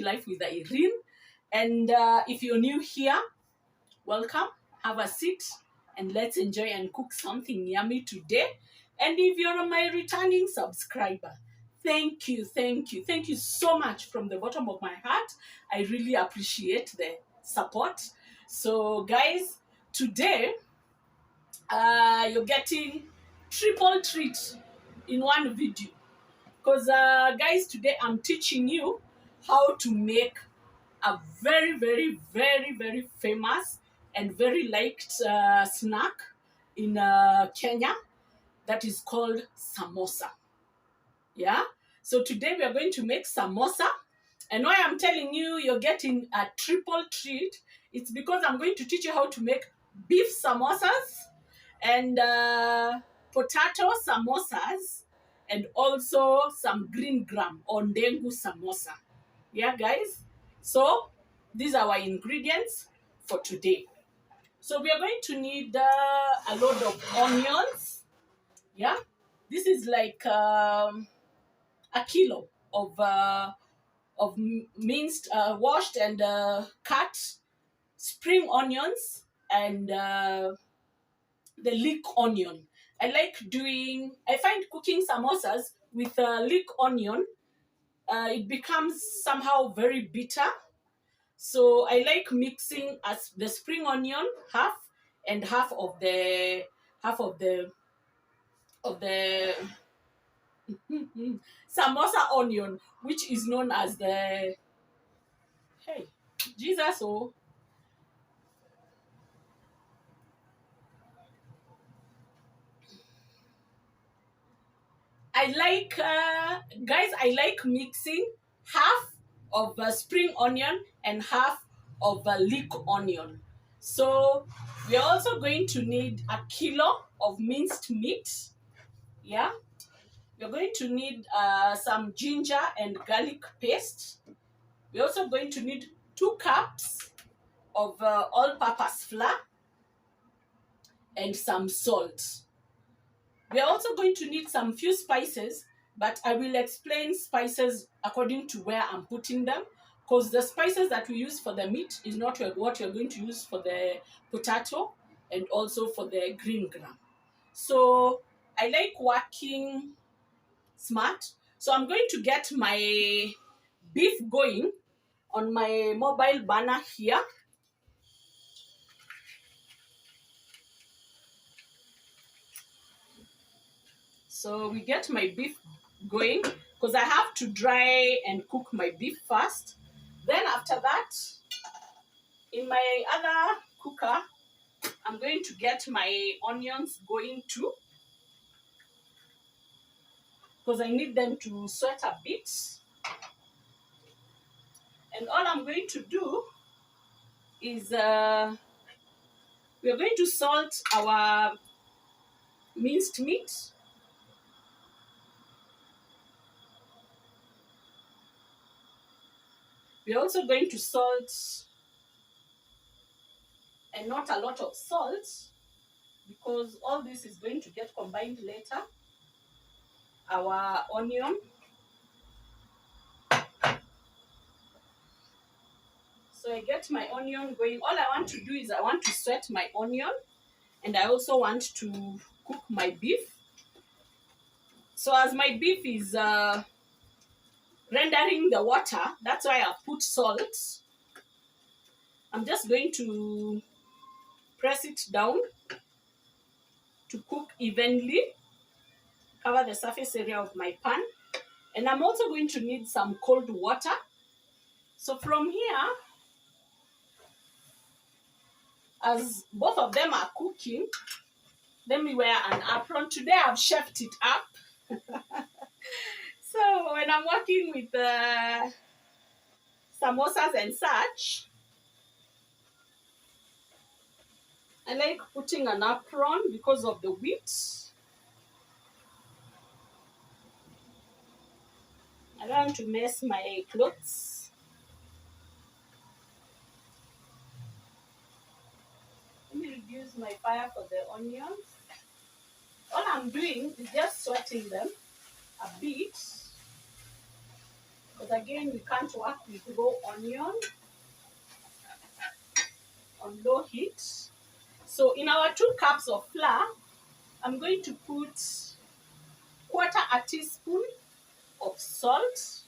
Life with Irene. And if you're new here, welcome. Have a seat and let's enjoy and cook something yummy today. And if you're my returning subscriber, thank you so much from the bottom of my heart. I really appreciate the support. So guys, today you're getting triple treat in one video, because guys, today I'm teaching you how to make a very famous and very liked snack in Kenya that is called samosa. Yeah, so today we are going to make samosa. And why I'm telling you you're getting a triple treat, it's because I'm going to teach you how to make beef samosas and potato samosas, and also some green gram or ndengu samosa. Yeah, guys. So these are our ingredients for today. So we are going to need a load of onions. Yeah, this is like a kilo of minced, washed and cut spring onions, and the leek onion. I find cooking samosas with leek onion, it becomes somehow very bitter. So I like mixing as the spring onion half and half of the of the samosa onion, which is known as the, hey, Jesus, oh. I like mixing half of spring onion and half of leek onion. So we are also going to need a kilo of minced meat. Yeah, we're going to need some ginger and garlic paste. We're also going to need 2 cups of all-purpose flour and some salt. We are also going to need some few spices, but I will explain spices according to where I'm putting them, because the spices that we use for the meat is not what you're going to use for the potato and also for the green gram. So I like working smart. So I'm going to get my beef going on my mobile burner here. So we get my beef going, because I have to dry and cook my beef first. Then after that, in my other cooker, I'm going to get my onions going too, because I need them to sweat a bit. And all I'm going to do is we're going to salt our minced meat. We're also going to salt, and not a lot of salt, because all this is going to get combined later. Our onion. So I get my onion going. All I want to do is I want to sweat my onion, and I also want to cook my beef. So as my beef is rendering the water, that's why I put salt. I'm just going to press it down to cook evenly, cover the surface area of my pan. And I'm also going to need some cold water. So from here, as both of them are cooking, let me wear an apron. Today I've chefed it up. So when I'm working with samosas and such, I like putting an apron because of the wheat. I don't want to mess my clothes. Let me reduce my fire for the onions. All I'm doing is just sweating them a bit, Because again, we can't work with raw onion on low heat. So in our 2 cups of flour, I'm going to put quarter a teaspoon of salt,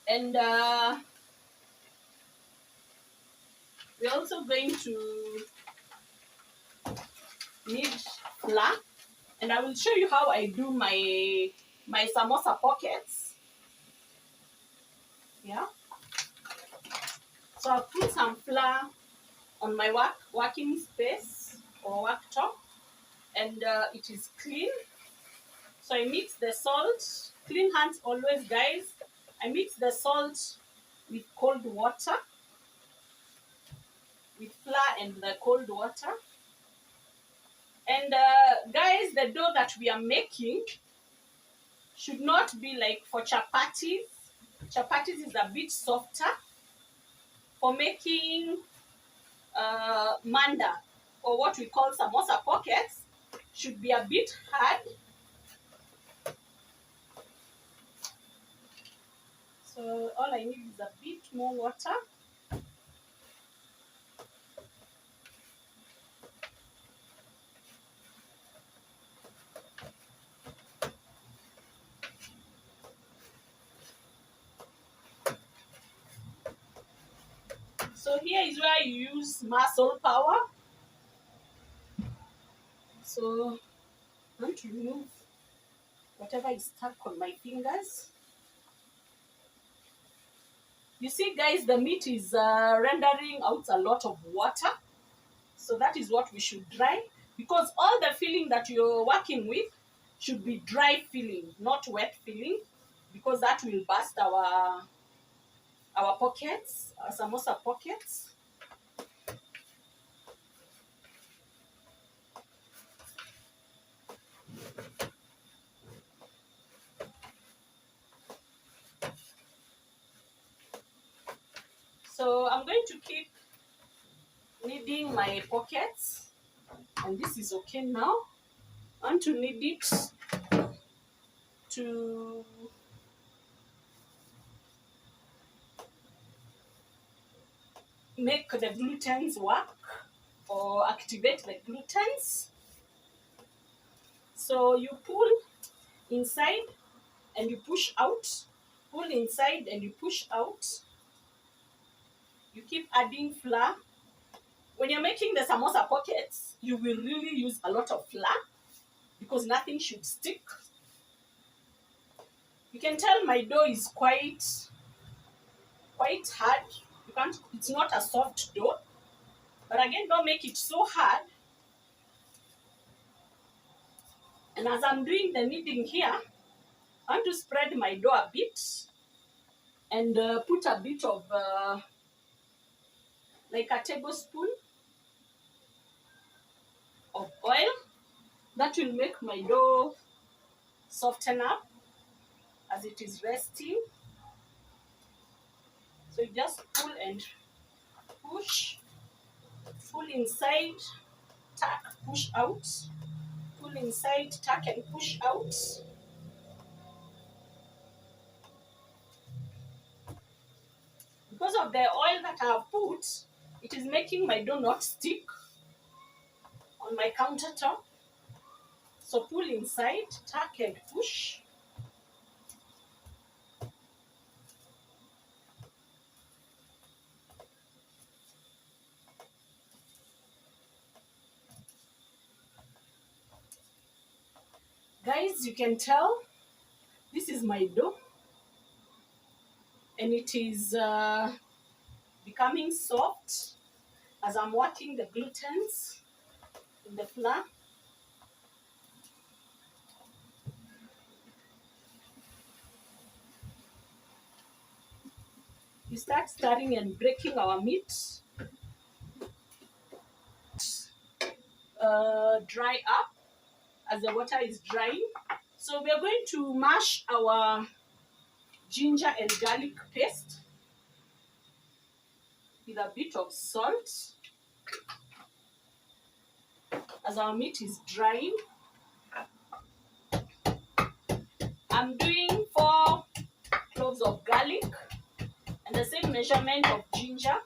and we're also going to need flour, and I will show you how I do my samosa pockets. Yeah. So I'll put some flour on my working space or worktop, and it is clean. So I mix the salt. Clean hands always, guys. I mix the salt with cold water, with flour and the cold water. And guys, the dough that we are making should not be like for chapatis. Chapatis is a bit softer. For making manda, or what we call samosa pockets, should be a bit hard. So all I need is a bit more water. So here is where you use muscle power. So I want to remove whatever is stuck on my fingers. You see, guys, the meat is rendering out a lot of water. So that is what we should dry, because all the filling that you're working with should be dry filling, not wet filling, because that will burst our pockets, our samosa pockets. So I'm going to keep kneading my pockets, and this is okay now. I want to knead it to make the glutens work or activate the glutens. So you pull inside and you push out, pull inside and you push out. You keep adding flour. When you're making the samosa pockets, you will really use a lot of flour because nothing should stick. You can tell my dough is quite hard. It's not a soft dough, but again, don't make it so hard. And as I'm doing the kneading here, I want to spread my dough a bit and put a bit of like a tablespoon of oil. That will make my dough soften up as it is resting. So you just pull and push, pull inside, tuck, push out, pull inside, tuck and push out. Because of the oil that I have put, it is making my dough not stick on my countertop. So pull inside, tuck and push. Guys, you can tell this is my dough, and it is becoming soft as I'm working the glutens in the flour. You start stirring and breaking our meat. Dry up as the water is drying. So we are going to mash our ginger and garlic paste with a bit of salt as our meat is drying. I'm doing 4 cloves of garlic and the same measurement of ginger.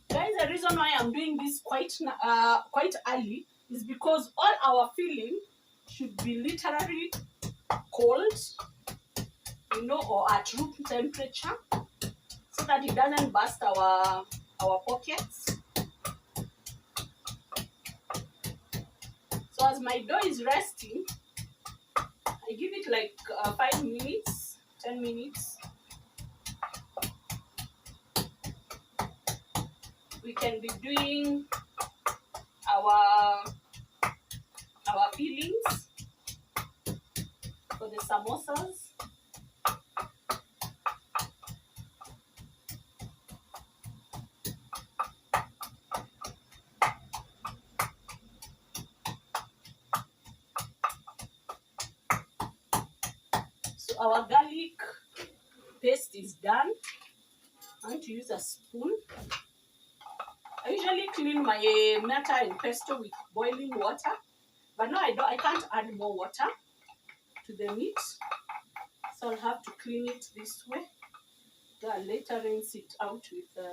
Guys, the reason why I'm doing this quite early is because all our filling should be literally cold, you know, or at room temperature, so that it doesn't burst our pockets. So as my dough is resting, I give it like 5 minutes, 10 minutes. We can be doing our fillings for the samosas. So our garlic paste is done. I'm going to use a spoon. I usually clean my meta and pesto with boiling water, but now I can't add more water to the meat, so I'll have to clean it this way. Then later rinse it out with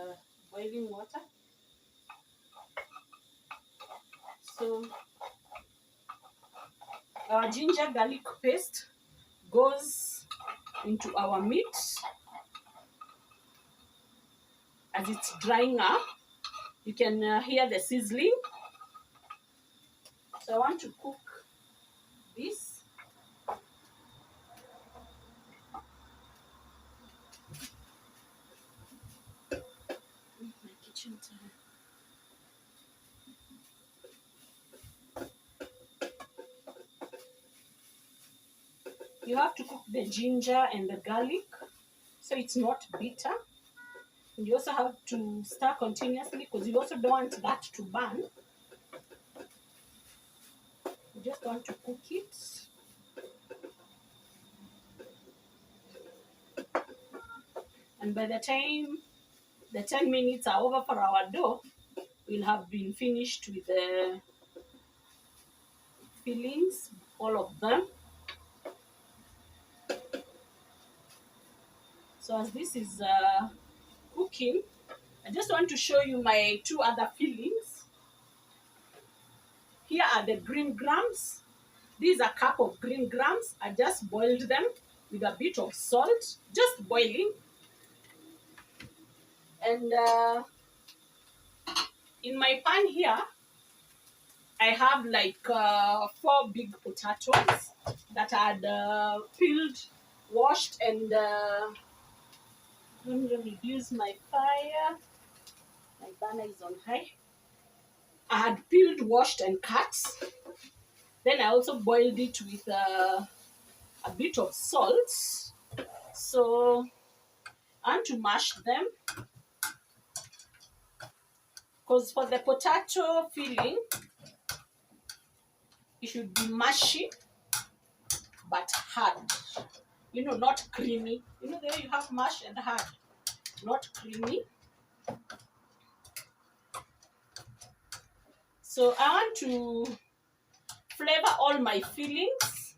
boiling water. So our ginger garlic paste goes into our meat as it's drying up. You can hear the sizzling. So I want to cook this. My kitchen time. You have to cook the ginger and the garlic so it's not bitter. And you also have to stir continuously because you also don't want that to burn. You just want to cook it. And by the time the 10 minutes are over for our dough, we'll have been finished with the fillings, all of them. So as this is cooking, I just want to show you my 2 other fillings. Here are the green grams. These are a cup of green grams. I just boiled them with a bit of salt, just boiling. And in my pan here, I have like 4 big potatoes that I had peeled, washed, and let me reduce my fire. My burner is on high. I had peeled, washed, and cut. Then I also boiled it with a bit of salt. So I want to mash them, because for the potato filling, it should be mushy but hard. You know, not creamy. You know, there you have mash and hard, not creamy. So I want to flavor all my fillings.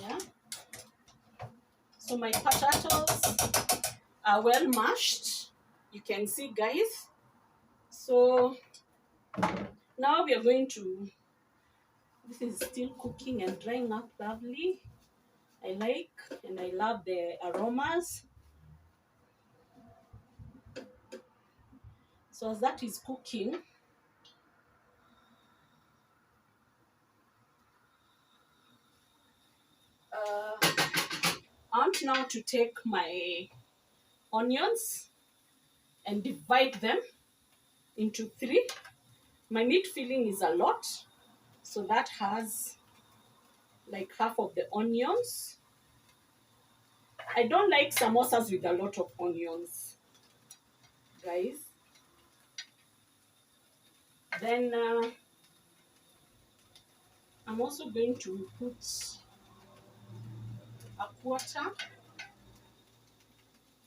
Yeah. So my potatoes are well mashed. You can see, guys. So now we are going to, this is still cooking and drying up lovely. I like and I love the aromas. So as that is cooking, I want now to take my onions and divide them into 3. My meat filling is a lot, so that has like half of the onions. I don't like samosas with a lot of onions, guys. Then I'm also going to put a quarter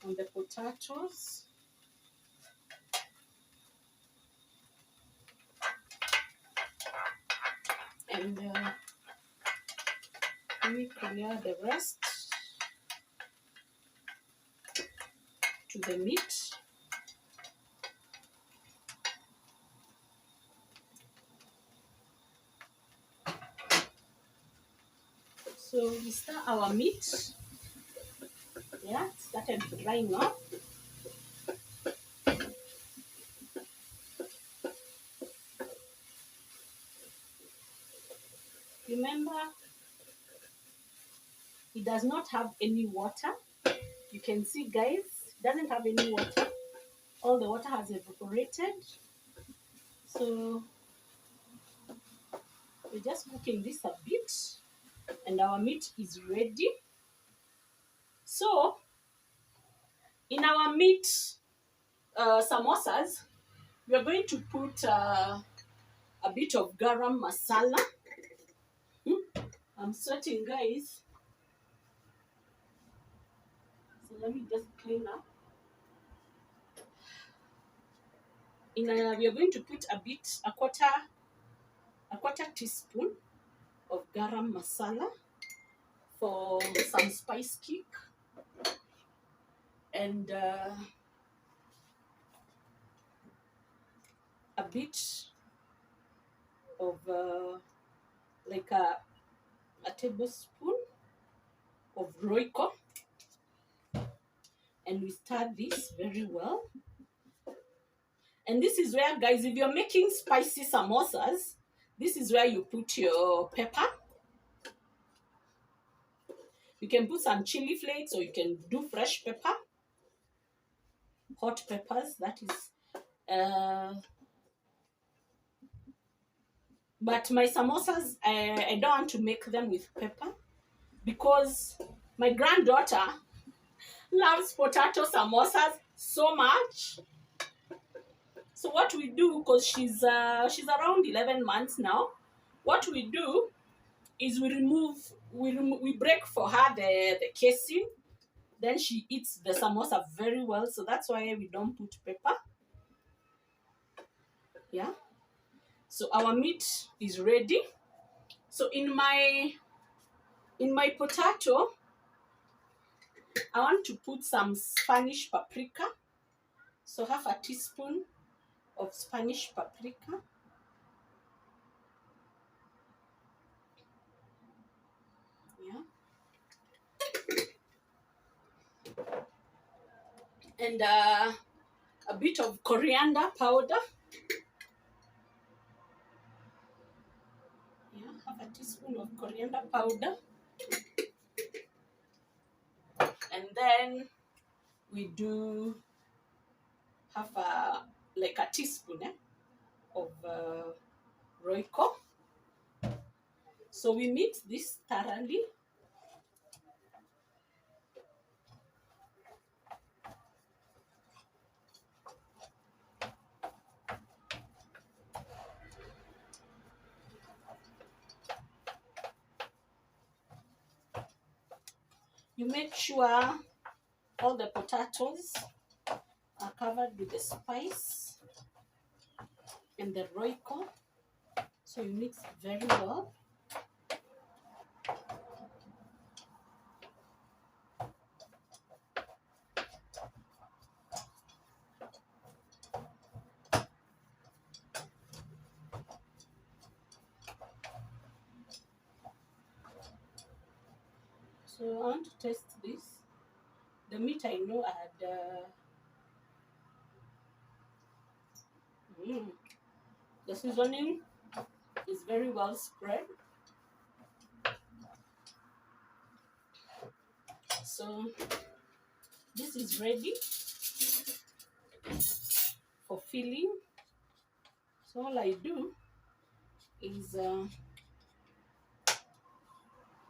on the potatoes. And let me clear the rest to the meat. So we start our meat. Yeah, it started drying up. Remember, it does not have any water. You can see, guys, it doesn't have any water. All the water has evaporated. So we're just cooking this a bit, and our meat is ready. So in our meat samosas, we are going to put a bit of garam masala. I'm sweating, guys. So let me just clean up. We are going to put a quarter teaspoon of garam masala for some spice kick, and a bit of like a tablespoon of roiko, and we stir this very well. And this is where, guys, if you're making spicy samosas, this is where you put your pepper. You can put some chili flakes, or you can do fresh pepper, hot peppers, that is. But my samosas, I don't want to make them with pepper, because my granddaughter loves potato samosas so much. So what we do, because she's around 11 months now, what we do is we break for her the casing. Then she eats the samosa very well. So that's why we don't put pepper. Yeah. So our meat is ready. So in my potato, I want to put some Spanish paprika. So half a teaspoon of Spanish paprika. Yeah. And a bit of coriander powder. Yeah, half a teaspoon of coriander powder. And then we do half a teaspoon of roiko. So we mix this thoroughly. You make sure all the potatoes are covered with the spice and the roiko. So you mix very well. So I want to test this. The meat, I know I had the seasoning is very well spread. So this is ready for filling. So all I do is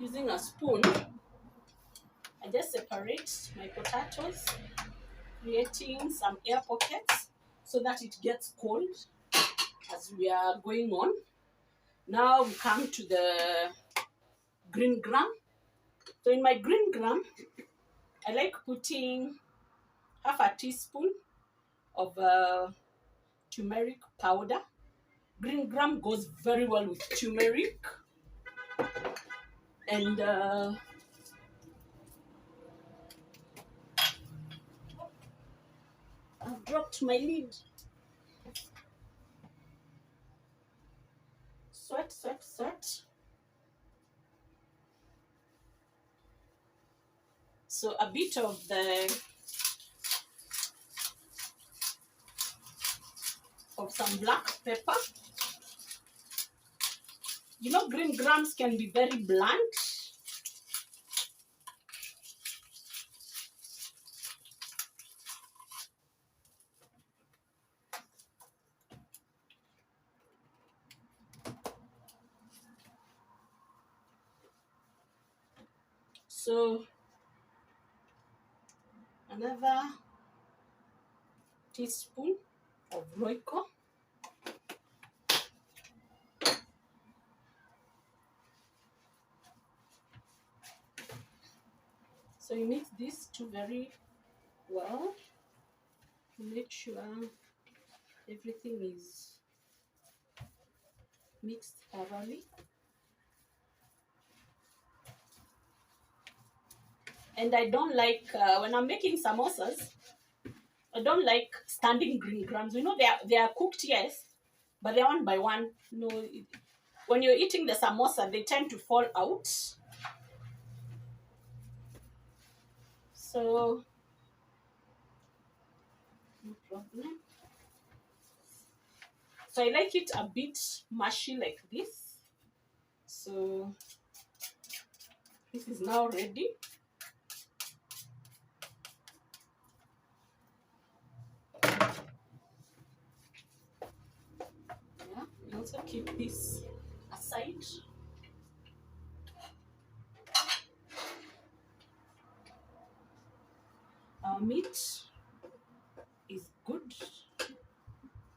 using a spoon, I just separate my potatoes, creating some air pockets so that it gets cold as we are going on. Now we come to the green gram. So in my green gram, I like putting half a teaspoon of turmeric powder. Green gram goes very well with turmeric. And I've dropped my lid. Sweat, sweat, sweat. So a bit of some black pepper. You know, green grams can be very blunt. So another teaspoon of Royco. So you mix these two very well to make sure everything is mixed thoroughly. And I don't like, when I'm making samosas, I don't like standing green grams. You know, they are cooked, yes, but they're one by one. You know, when you're eating the samosa, they tend to fall out. So, no problem. So I like it a bit mushy like this. So this is now ready. Yeah, we also keep this aside. Our meat is good,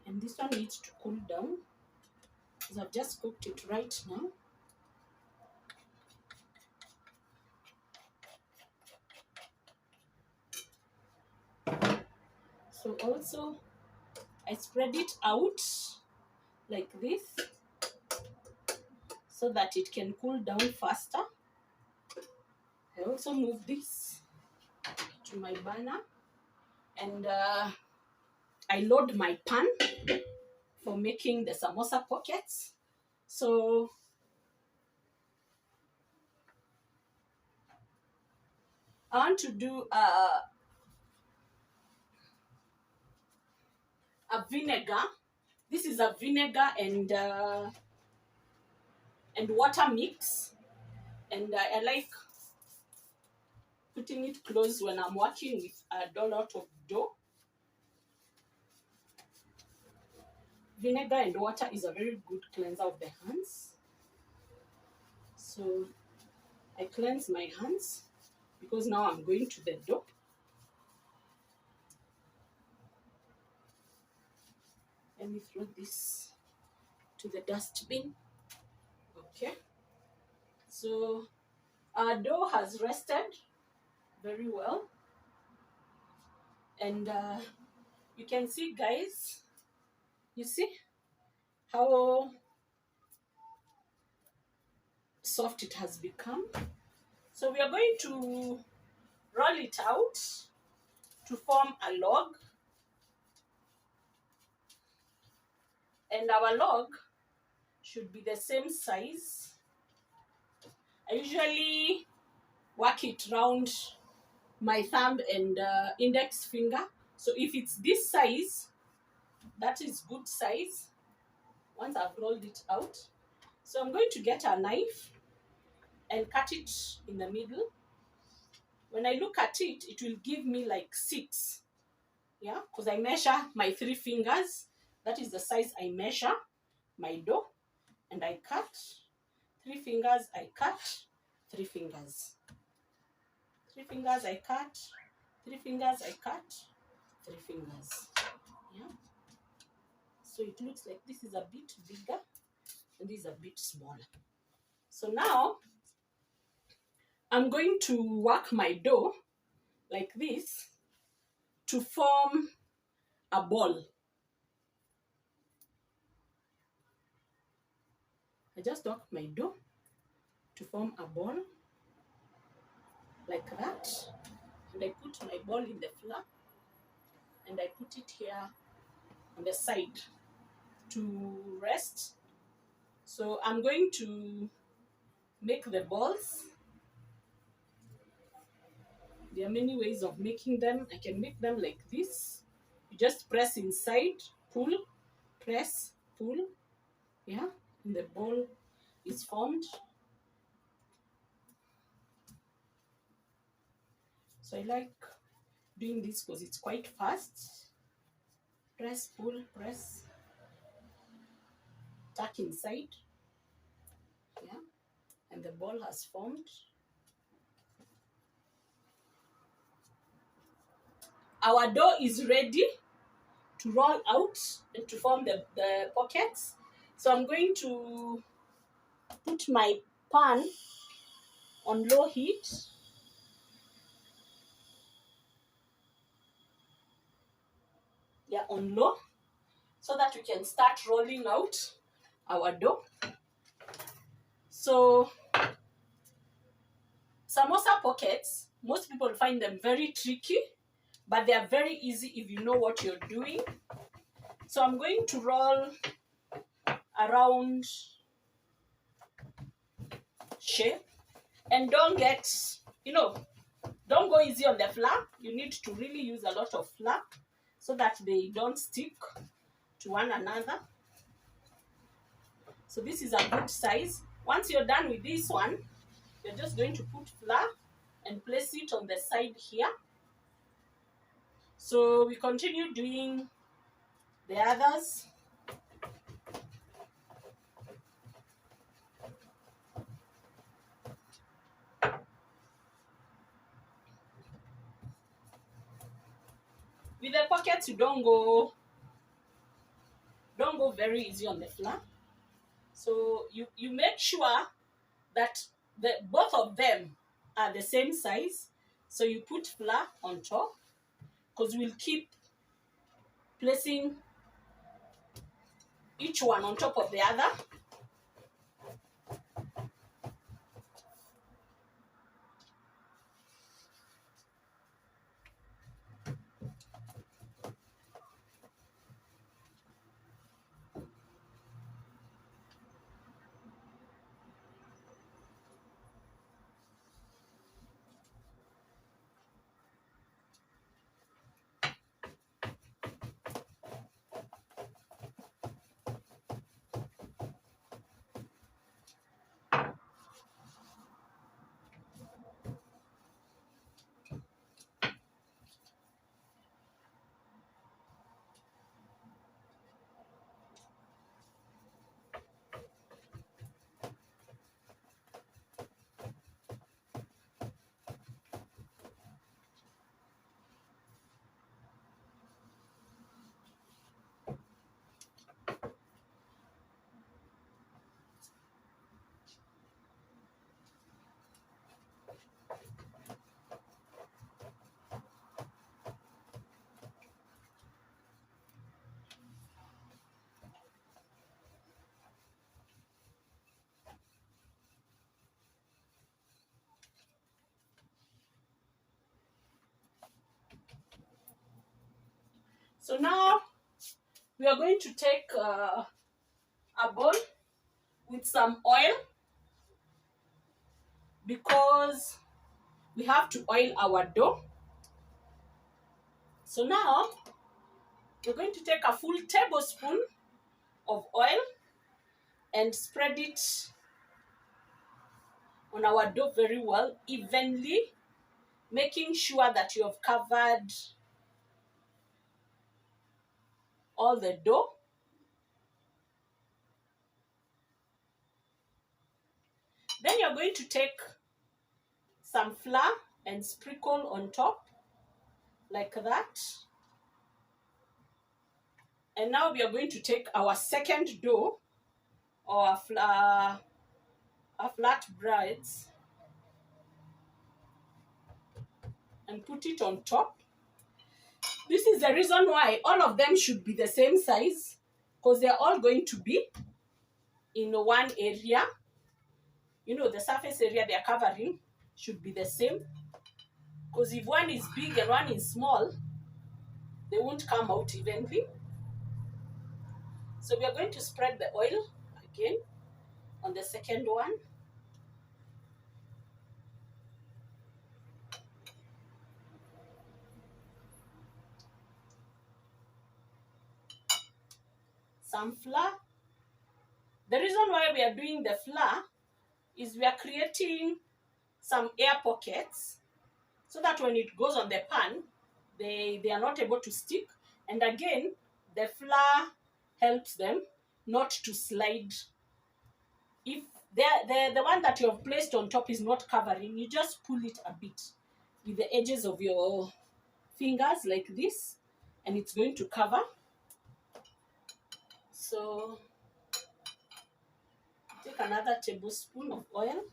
and this one needs to cool down because I've just cooked it right now. So also I spread it out like this so that it can cool down faster. I also move this to my burner, and I load my pan for making the samosa pockets. So I want to do a vinegar. This is a vinegar and water mix, and I like putting it close when I'm working with a lot of dough. Vinegar and water is a very good cleanser of the hands. So I cleanse my hands because now I'm going to the dough. Let me throw this to the dustbin. Okay. So our dough has rested very well. And you can see, guys, you see how soft it has become. So we are going to roll it out to form a log. And our log should be the same size. I usually work it round my thumb and index finger. So if it's this size, that is good size once I've rolled it out. So I'm going to get a knife and cut it in the middle. When I look at it, it will give me like 6. Yeah, because I measure my 3 fingers. That is the size I measure my dough. And I cut 3 fingers, I cut 3 fingers. 3 fingers, I cut 3 fingers, I cut 3 fingers. Yeah. So it looks like this is a bit bigger. and this is a bit smaller. So now I'm going to work my dough like this to form a ball. I just work my dough to form a ball like that, and I put my ball in the flour and I put it here on the side to rest. So I'm going to make the balls. There are many ways of making them. I can make them like this. You just press inside, pull, press, pull. Yeah, and the ball is formed. So I like doing this because it's quite fast. Press, pull, press, tuck inside. Yeah, and the ball has formed. Our dough is ready to roll out and to form the pockets. So I'm going to put my pan on low heat. Yeah, on low, so that we can start rolling out our dough. So samosa pockets, most people find them very tricky, but they are very easy if you know what you're doing. So I'm going to roll around shape, and don't get, don't go easy on the flour. You need to really use a lot of flour so that they don't stick to one another. So this is a good size. Once you're done with this one, you're just going to put flour and place it on the side here. So we continue doing the others. With the pockets, you don't go very easy on the flour. So you make sure that both of them are the same size. So you put flour on top, because we'll keep placing each one on top of the other. So now we are going to take a bowl with some oil, because we have to oil our dough. So now we're going to take a full tablespoon of oil and spread it on our dough very well, evenly, making sure that you have covered all the dough. Then you're going to take some flour and sprinkle on top like that. And now we are going to take our second dough or a flat breads and put it on top. This is the reason why all of them should be the same size, because they're all going to be in one area. You know, the surface area they're covering should be the same, because if one is big and one is small, they won't come out evenly. So we are going to spread the oil again on the second one. Some flour. The reason why we are doing the flour is we are creating some air pockets so that when it goes on the pan, they are not able to stick. And again, the flour helps them not to slide. If the one that you have placed on top is not covering, you just pull it a bit with the edges of your fingers like this, and it's going to cover. So take another tablespoon of oil.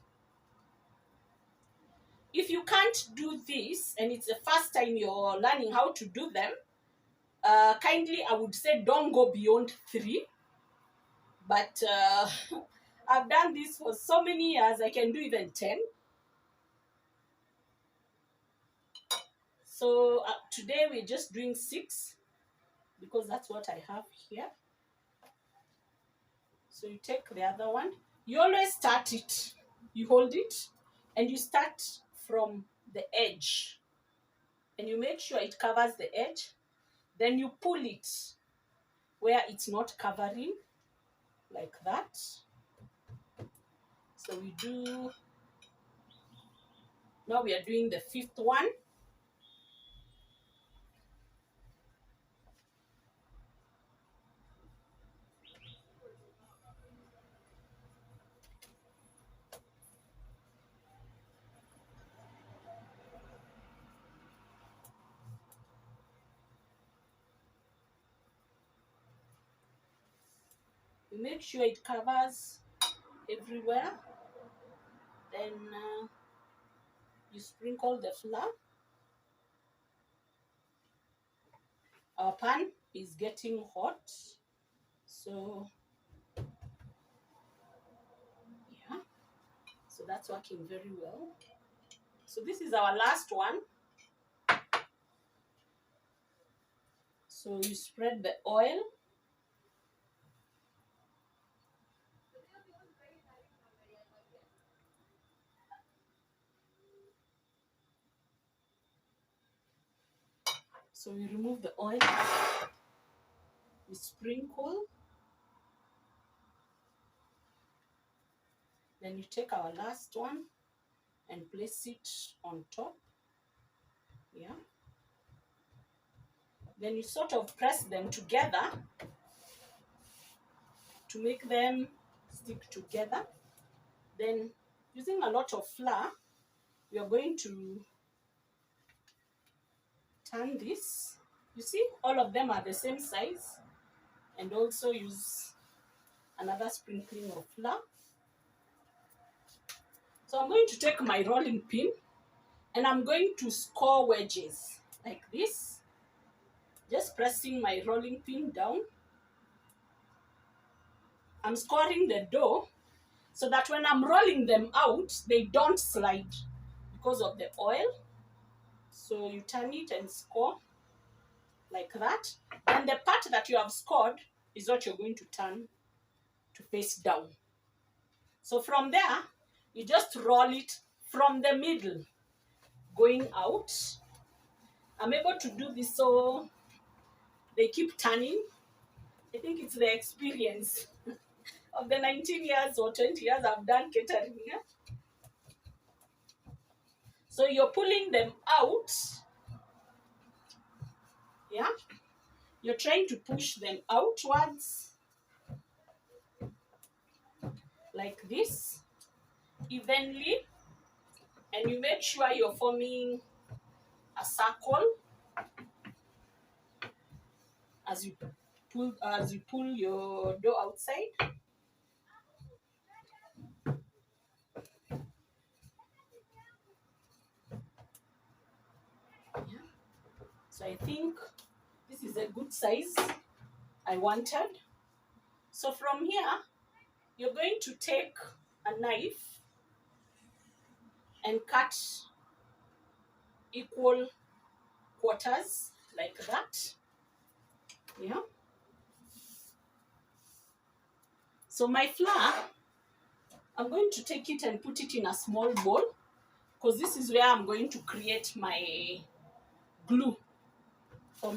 If you can't do this and it's the first time you're learning how to do them, kindly I would say don't go beyond 3. But I've done this for so many years, I can do even 10. So today we're just doing 6 because that's what I have here. So you take the other one. You always start it. You hold it and you start from the edge. And you make sure it covers the edge. Then you pull it where it's not covering, like that. So we do, now we are doing the 5th one. You make sure it covers everywhere. Then you sprinkle the flour. Our pan is getting hot, so yeah, so that's working very well. So this is our last one. So you spread the oil. So we remove the oil. We sprinkle. Then you take our last one and place it on top. Yeah. Then you sort of press them together to make them stick together. Then using a lot of flour, we are going to turn this. You see, all of them are the same size. And also use another sprinkling of flour. So I'm going to take my rolling pin and I'm going to score wedges like this. Just pressing my rolling pin down. I'm scoring the dough so that when I'm rolling them out, they don't slide because of the oil. So you turn it and score like that. And the part that you have scored is what you're going to turn to face down. So from there, you just roll it from the middle, going out. I'm able to do this so they keep turning. I think it's the experience of the 19 years or 20 years I've done catering. Yeah? So you're pulling them out. Yeah. You're trying to push them outwards like this evenly. And you make sure you're forming a circle as you pull your dough outside. So I think this is a good size I wanted. So from here, you're going to take a knife and cut equal quarters like that. Yeah. So my flour, I'm going to take it and put it in a small bowl because this is where I'm going to create my glue for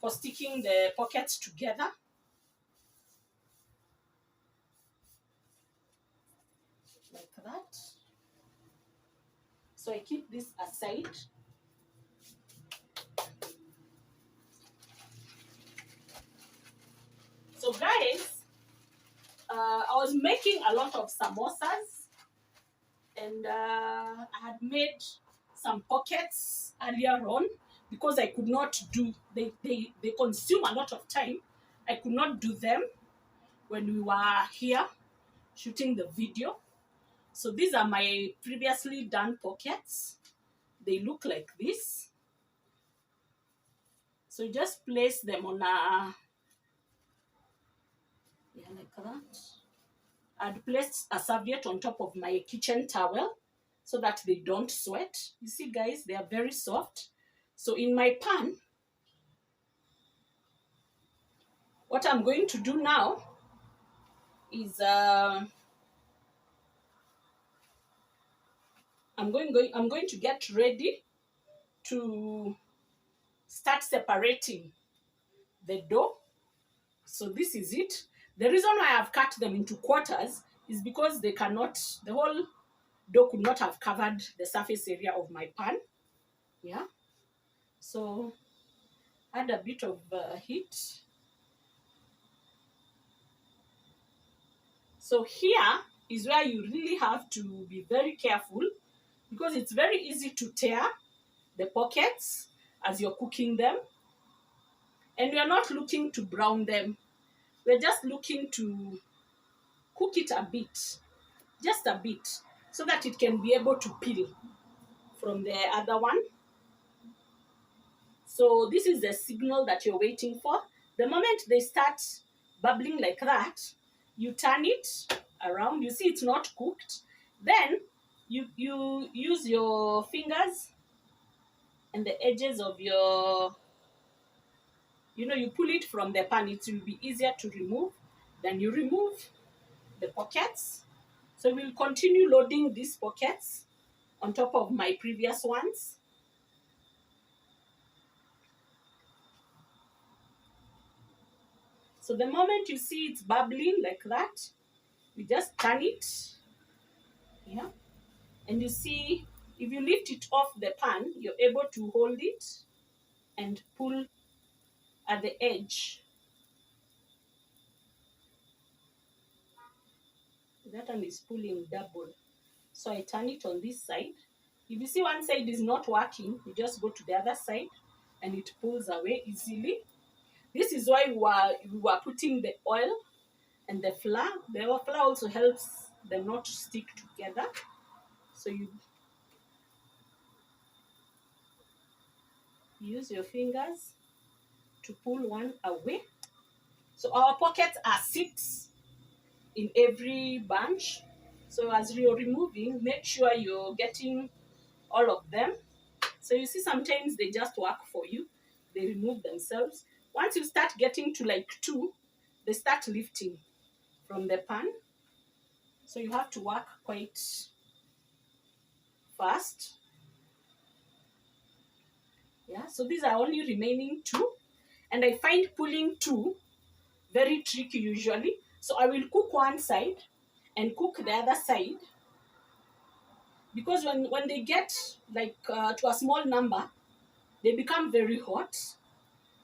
sticking the pockets together. Like that. So I keep this aside. So guys, I was making a lot of samosas, and I had made some pockets earlier on because I could not do, they consume a lot of time. I could not do them when we were here shooting the video. So these are my previously done pockets. They look like this. So just place them on like that. I'd place a serviette on top of my kitchen towel so that they don't sweat. You see, guys, they are very soft. So in my pan, what I'm going to do now is I'm going to get ready to start separating the dough. So this is it. The reason why I've cut them into quarters is because the whole dough could not have covered the surface area of my pan. Yeah. So add a bit of heat. So here is where you really have to be very careful because it's very easy to tear the pockets as you're cooking them. And we are not looking to brown them. We're just looking to cook it a bit, just a bit, so that it can be able to peel from the other one. So this is the signal that you're waiting for. The moment they start bubbling like that, you turn it around. You see it's not cooked. Then you use your fingers and the edges of your, you pull it from the pan. It will be easier to remove. Then you remove the pockets. So we'll continue loading these pockets on top of my previous ones. So the moment you see it's bubbling like that, you just turn it. Yeah. And you see, if you lift it off the pan, you're able to hold it and pull at the edge. That one is pulling double. So I turn it on this side. If you see one side is not working, you just go to the other side and it pulls away easily. This is why we were putting the oil and the flour. The flour also helps them not to stick together. So you use your fingers to pull one away. So our pockets are 6 in every bunch. So as you're removing, make sure you're getting all of them. So you see sometimes they just work for you. They remove themselves. Once you start getting to like 2, they start lifting from the pan. So you have to work quite fast. Yeah, so these are only remaining 2. And I find pulling 2 very tricky usually. So I will cook one side and cook the other side. Because when they get like to a small number, they become very hot.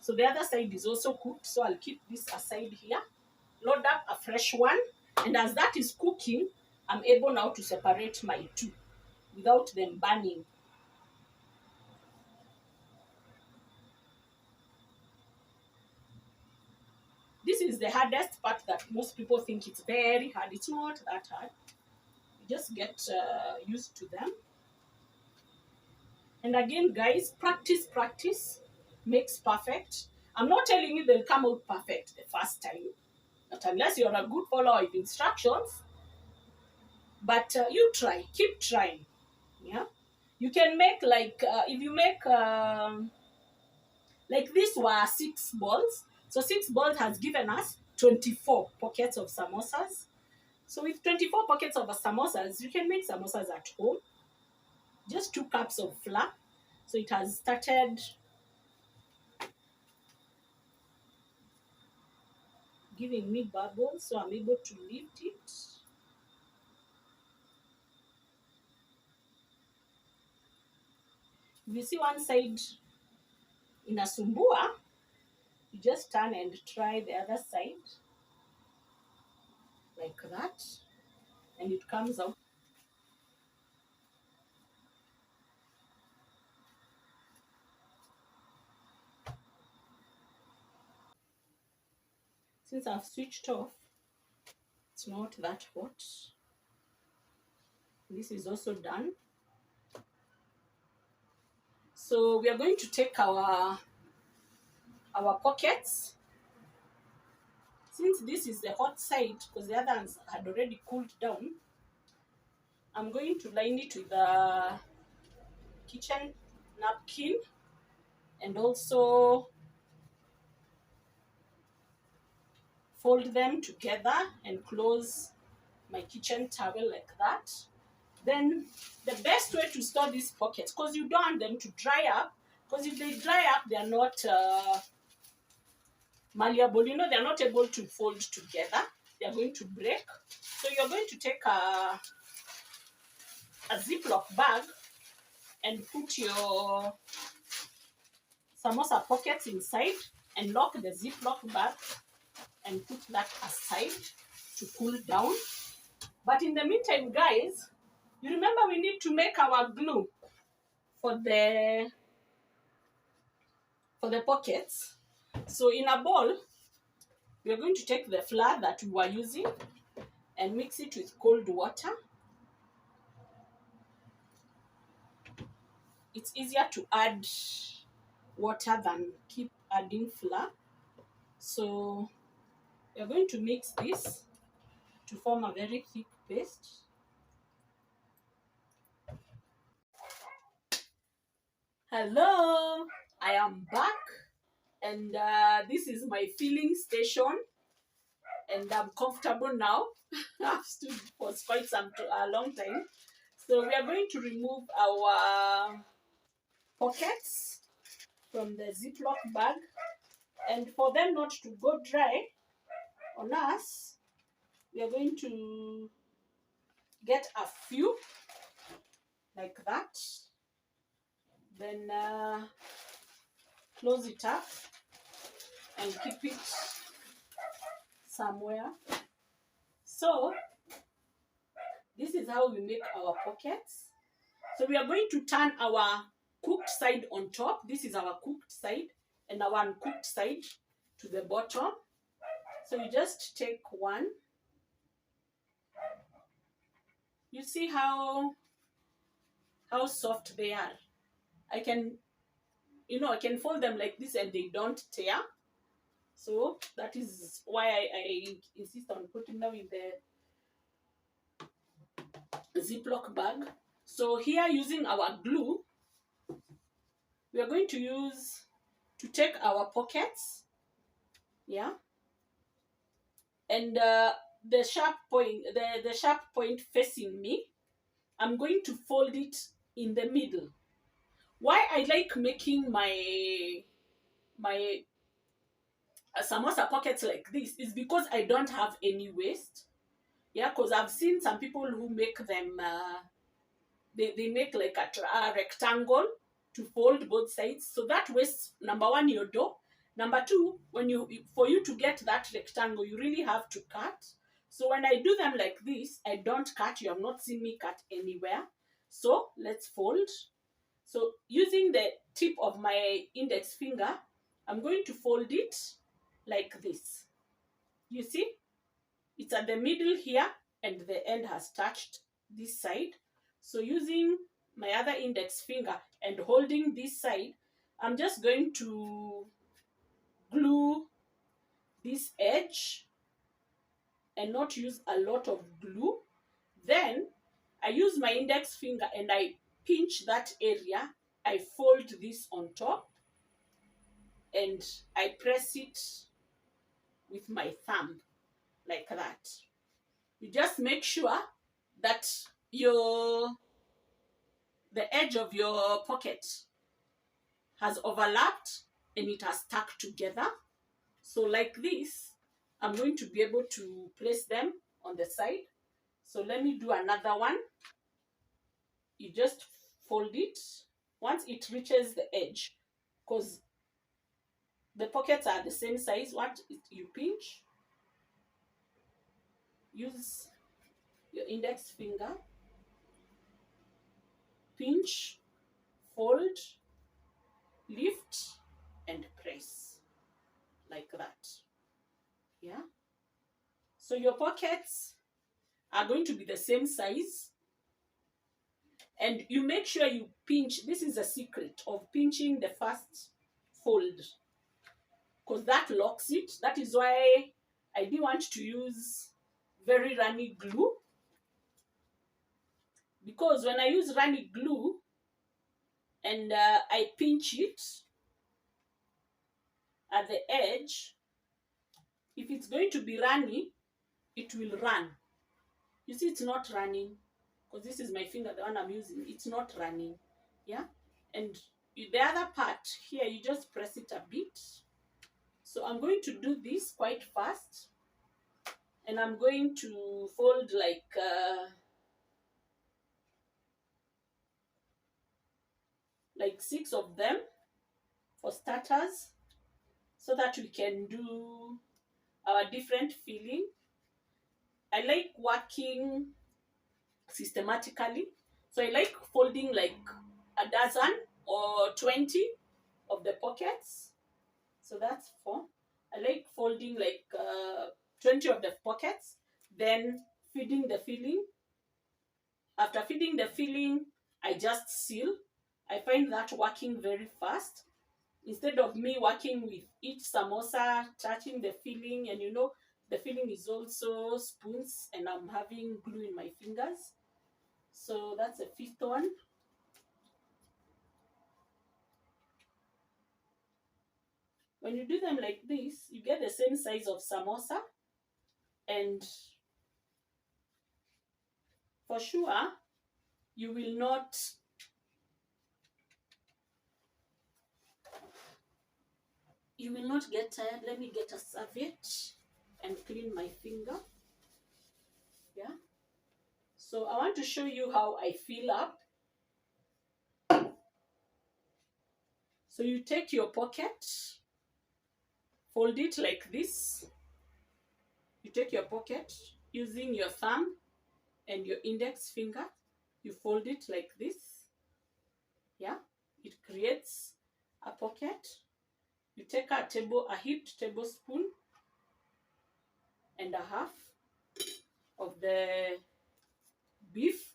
So the other side is also cooked. So I'll keep this aside here. Load up a fresh one. And as that is cooking, I'm able now to separate my 2 without them burning. This is the hardest part that most people think it's very hard. It's not that hard. You just get used to them. And again, guys, practice makes perfect. I'm not telling you they'll come out perfect the first time, but unless you're a good follower of instructions. But you try, keep trying. Yeah, you can make like if you make like these were 6 balls. So 6 balls has given us 24 pockets of samosas. So with 24 pockets of samosas, you can make samosas at home. Just 2 cups of flour. So it has started giving me bubbles, so I'm able to lift it. If you see one side inasumbua, you just turn and try the other side like that, and it comes out. Since I've switched off, it's not that hot. This is also done. So we are going to take our pockets. Since this is the hot side, because the others had already cooled down, I'm going to line it with a kitchen napkin and also fold them together and close my kitchen towel like that. Then the best way to store these pockets, because you don't want them to dry up, because if they dry up, they are not malleable, they're not able to fold together. They're going to break. So you're going to take a Ziploc bag and put your samosa pockets inside and lock the Ziploc bag and put that aside to cool down. But in the meantime, guys, you remember we need to make our glue for the pockets. So in a bowl, we are going to take the flour that we were using and mix it with cold water. It's easier to add water than keep adding flour. So we are going to mix this to form a very thick paste. Hello, I am back, and this is my filling station, and I'm comfortable now. I've stood for quite a long time. So we are going to remove our pockets from the Ziploc bag, and for them not to go dry on us, we are going to get a few like that, then close it up and keep it somewhere. So this is how we make our pockets. So we are going to turn our cooked side on top. This is our cooked side, and our uncooked side to the bottom. So you just take one. You see how soft they are. I can fold them like this and they don't tear. So that is why I insist on putting them in the Ziploc bag. So here, using our glue, we are going to take our pockets, yeah, and the sharp point facing me, I'm going to fold it in the middle. Why I like making my samosa pockets like this is because I don't have any waste. Yeah, because I've seen some people who make them, they make like a rectangle to fold both sides. So that wastes, number one, your dough. Number two, for you to get that rectangle, you really have to cut. So when I do them like this, I don't cut. You have not seen me cut anywhere. So let's fold. So using the tip of my index finger, I'm going to fold it like this. You see? It's at the middle here, and the end has touched this side. So using my other index finger and holding this side, I'm just going to glue this edge and not use a lot of glue. Then I use my index finger and I pinch that area. I fold this on top and I press it with my thumb like that. You just make sure that the edge of your pocket has overlapped and it has stuck together. So like this, I'm going to be able to place them on the side. So let me do another one. You just fold it once it reaches the edge, because the pockets are the same size. What you pinch, use your index finger, pinch, fold, lift, and press like that. Yeah. So your pockets are going to be the same size, and you make sure you pinch. This is a secret of pinching the first fold, because that locks it. That is why I didn't want to use very runny glue, because when I use runny glue and I pinch it at the edge, if it's going to be runny, it will run. You see, it's not running, because this is my finger, the one I'm using. It's not running. Yeah. And the other part here, you just press it a bit. So I'm going to do this quite fast, and I'm going to fold like 6 of them for starters, so that we can do our different filling. I like working systematically, so I like folding like a dozen or 20 of the pockets. So that's 4. I like folding like 20 of the pockets, then feeding the filling. After feeding the filling, I just seal. I find that working very fast, instead of me working with each samosa, touching the filling, and the filling is also spoons, and I'm having glue in my fingers. So that's the 5th one. When you do them like this, you get the same size of samosa, and for sure you will not get tired. Let me get a serviette and clean my finger. Yeah. So I want to show you how I fill up. So you take your pocket, fold it like this. You take your pocket using your thumb and your index finger. You fold it like this. Yeah. It creates a pocket. You take a heaped tablespoon and a half of the beef.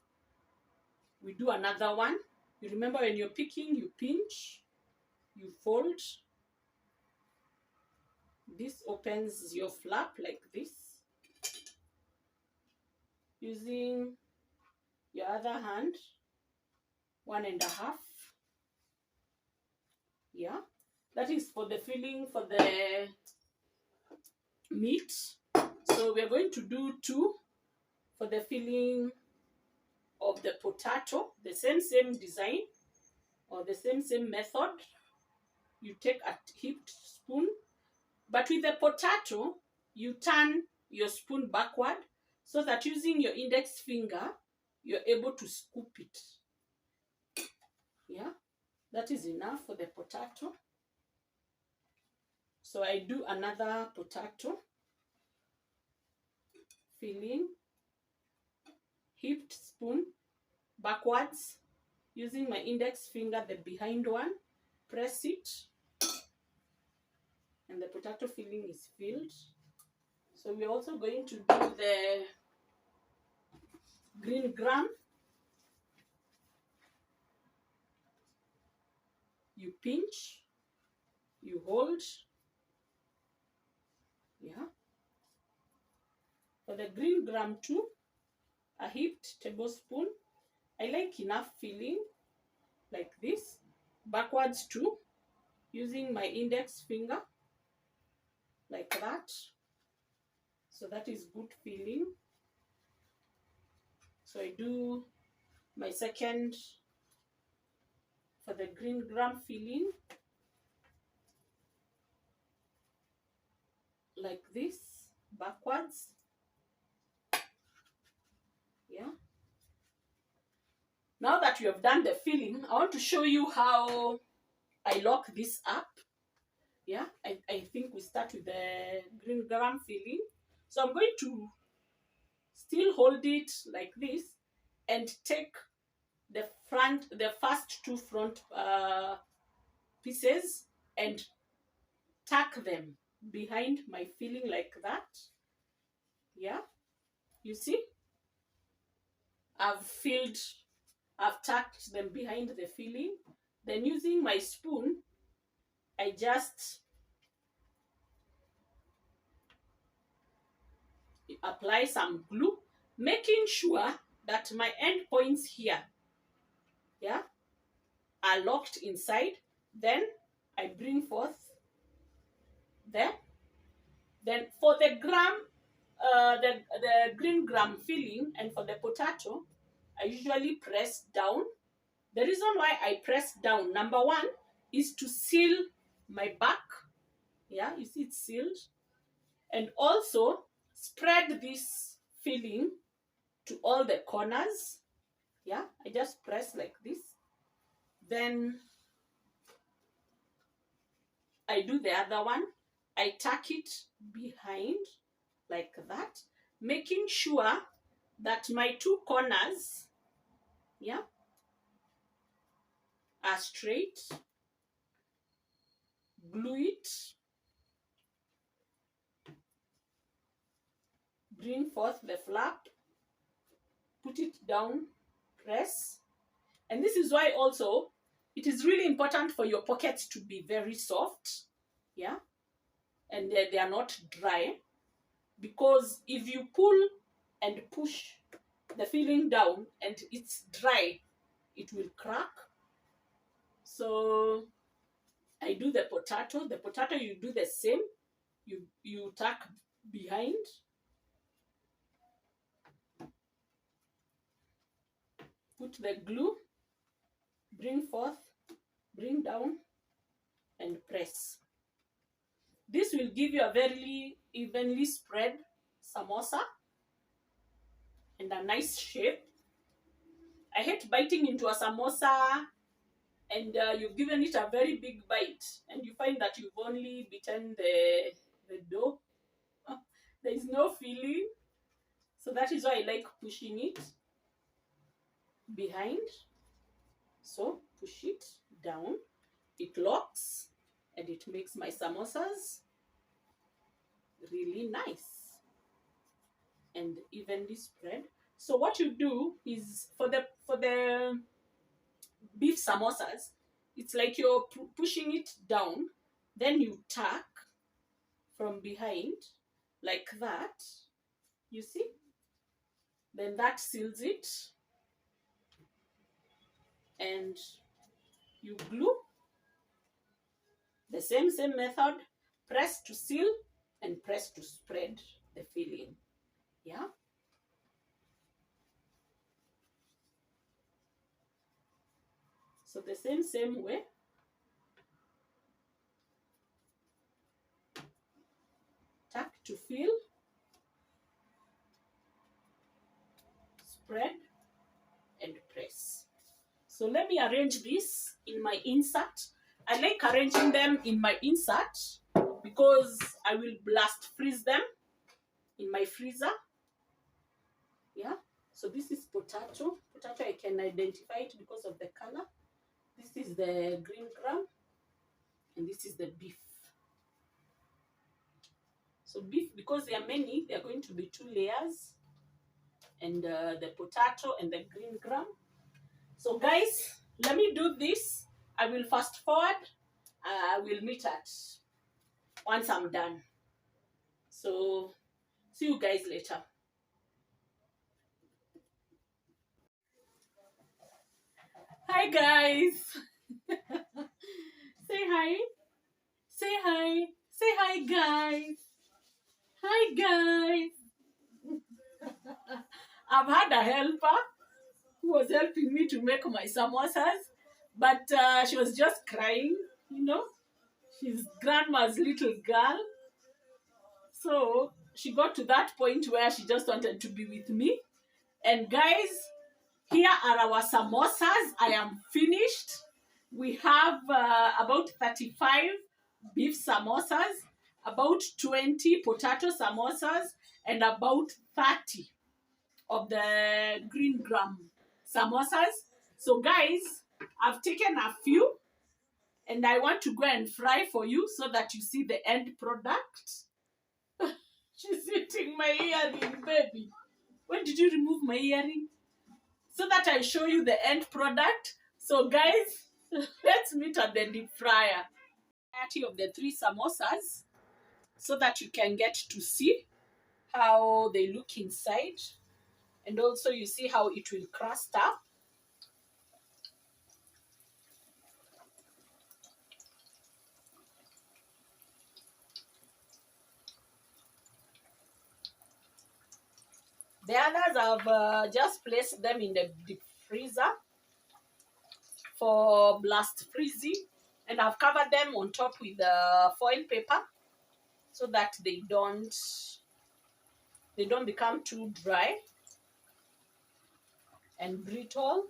We do another one. You remember, when you're picking, you pinch, you fold. This opens your flap like this. Using your other hand, 1.5. Yeah. That is for the filling for the meat. So we're going to do 2 for the filling of the potato. The same design, or the same method. You take a heaped spoon, but with the potato, you turn your spoon backward, so that using your index finger, you're able to scoop it. Yeah, that is enough for the potato. So I do another potato filling, heaped spoon, backwards, using my index finger, the behind one, press it, and the potato filling is filled. So we're also going to do the green gram. You pinch, you hold. Yeah. For the green gram too, a heaped tablespoon. I like enough filling like this. Backwards too, using my index finger like that. So that is good filling. So I do my second for the green gram filling like this, backwards. Yeah. Now that you have done the filling, I want to show you how I lock this up. Yeah, I think we start with the green gram filling. So I'm going to still hold it like this and take the first two front pieces and tuck them behind my filling like that. Yeah, you see, I've tucked them behind the filling. Then using my spoon, I just apply some glue, making sure that my end points here, yeah, are locked inside. Then I bring forth there. Then for the green gram filling and for the potato, I usually press down. The reason why I press down, number one, is to seal my back. Yeah, you see it's sealed. And also spread this filling to all the corners. Yeah, I just press like this. Then I do the other one. I tuck it behind like that, making sure that my two corners, yeah, are straight. Glue it. Bring forth the flap. Put it down. Press. And this is why also it is really important for your pockets to be very soft. Yeah. And they are not dry. Because if you pull and push the filling down and it's dry, it will crack. So I do the potato. The potato, you do the same. You tuck behind. Put the glue. Bring forth. Bring down. And press. This will give you a very evenly spread samosa and a nice shape. I hate biting into a samosa and you've given it a very big bite and you find that you've only bitten the dough. There is no filling. So that is why I like pushing it behind. So push it down. It locks and it makes my samosas really nice and evenly spread. So what you do is for the beef samosas, it's like you're pushing it down, then you tuck from behind like that. You see? Then that seals it. And you glue. The same method. Press to seal and press to spread the filling. Yeah? So the same way. Tuck to fill. Spread and press. So let me arrange this in my insert. I like arranging them in my insert because I will blast freeze them in my freezer. Yeah. So this is potato. Potato, I can identify it because of the color. This is the green gram. And this is the beef. So beef, because there are many, there are going to be 2 layers. And the potato and the green gram. So guys, let me do this I will fast forward. We'll meet at once I'm done. So see you guys later. Hi guys. Say hi. Say hi. Say hi guys. Hi guys. I've had a helper who was helping me to make my samosas, but she was just crying, you know. She's grandma's little girl. So she got to that point where she just wanted to be with me. And guys, here are our samosas. I am finished. We have about 35 beef samosas, about 20 potato samosas, and about 30 of the green gram samosas. So guys, I've taken a few and I want to go and fry for you so that you see the end product. She's eating my earring, baby. When did you remove my earring? So that I show you the end product. So guys, let's meet at the deep fryer. 30 of the 3 samosas so that you can get to see how they look inside. And also you see how it will crust up. The others I've just placed them in the deep freezer for blast freezing, and I've covered them on top with foil paper so that they don't become too dry and brittle.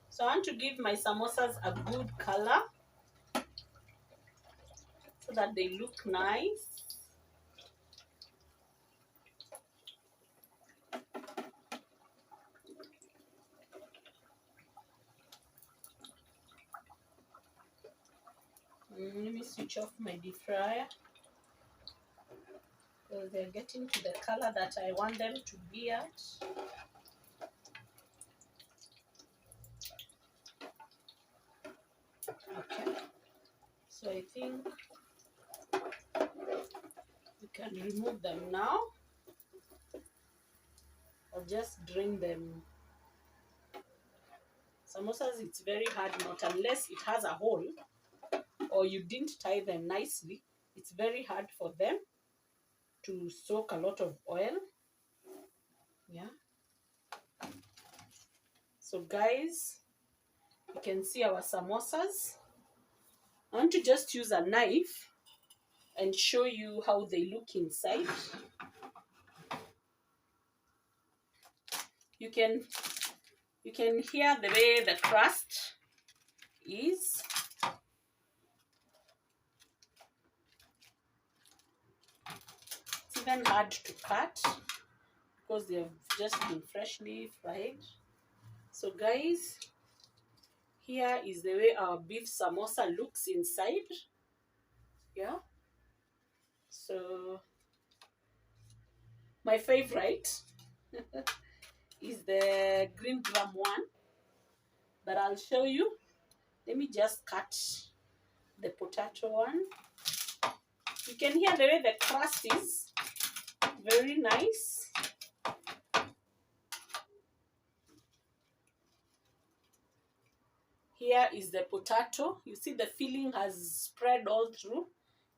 So I want to give my samosas a good color so that they look nice. Let me switch off my deep fryer. So they're getting to the color that I want them to be at. Okay. So I think we can remove them now. Or just drain them. Samosas, it's very hard not unless it has a hole or you didn't tie them nicely. It's very hard for them to soak a lot of oil. Yeah. So guys, you can see our samosas. I want to just use a knife and show you how they look inside. You can hear the way the crust is. It's even hard to cut because they have just been freshly fried. So guys, here is the way our beef samosa looks inside. Yeah. So my favorite is the green gram one, but I'll show you. Let me just cut the potato one. You can hear the way the crust is. Very nice. Here is the potato. You see the filling has spread all through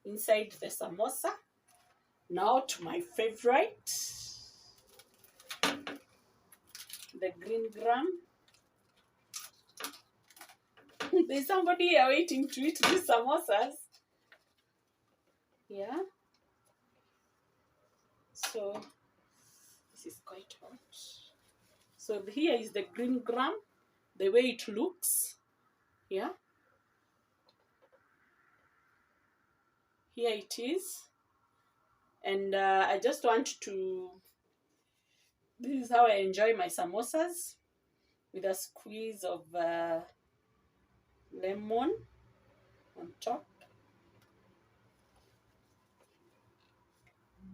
inside the samosa. Now to my favorite, the green gram. There's somebody here waiting to eat these samosas. Yeah. So this is quite hot. So here is the green gram, the way it looks. Yeah. Here it is. And I just want to, this is how I enjoy my samosas, with a squeeze of lemon on top.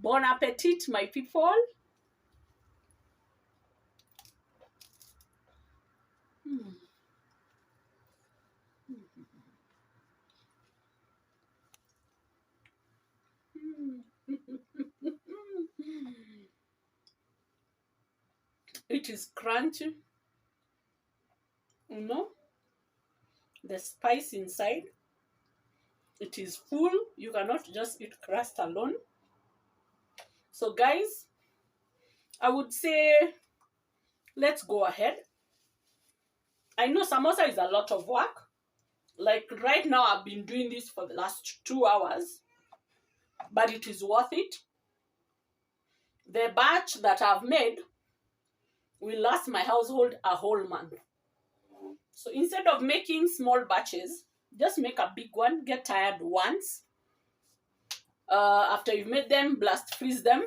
Bon appetit, my people. It is crunchy, you know, the spice inside. It is full. You cannot just eat crust alone. So, guys, I would say let's go ahead. I know samosa is a lot of work. Like right now, I've been doing this for the last 2 hours, but it is worth it. The batch that I've made will last my household a whole month. So instead of making small batches, just make a big one. Get tired once. After you've made them, blast freeze them.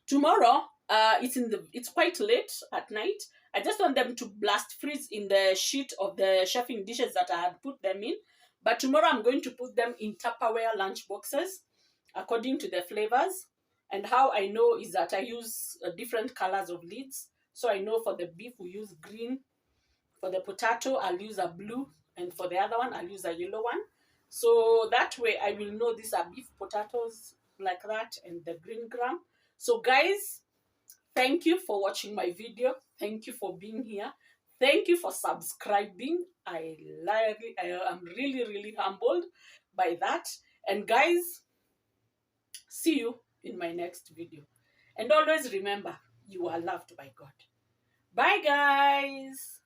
Tomorrow, it's quite late at night. I just want them to blast freeze in the sheet of the chefing dishes that I had put them in. But tomorrow I'm going to put them in Tupperware lunch boxes according to the flavors. And how I know is that I use different colors of lids. So I know for the beef we use green. For the potato I'll use a blue. And for the other one I'll use a yellow one. So that way I will know these are beef potatoes like that and the green gram. So guys, thank you for watching my video. Thank you for being here. Thank you for subscribing. I am really, really humbled by that. And guys, see you in my next video. And always remember, you are loved by God. Bye, guys.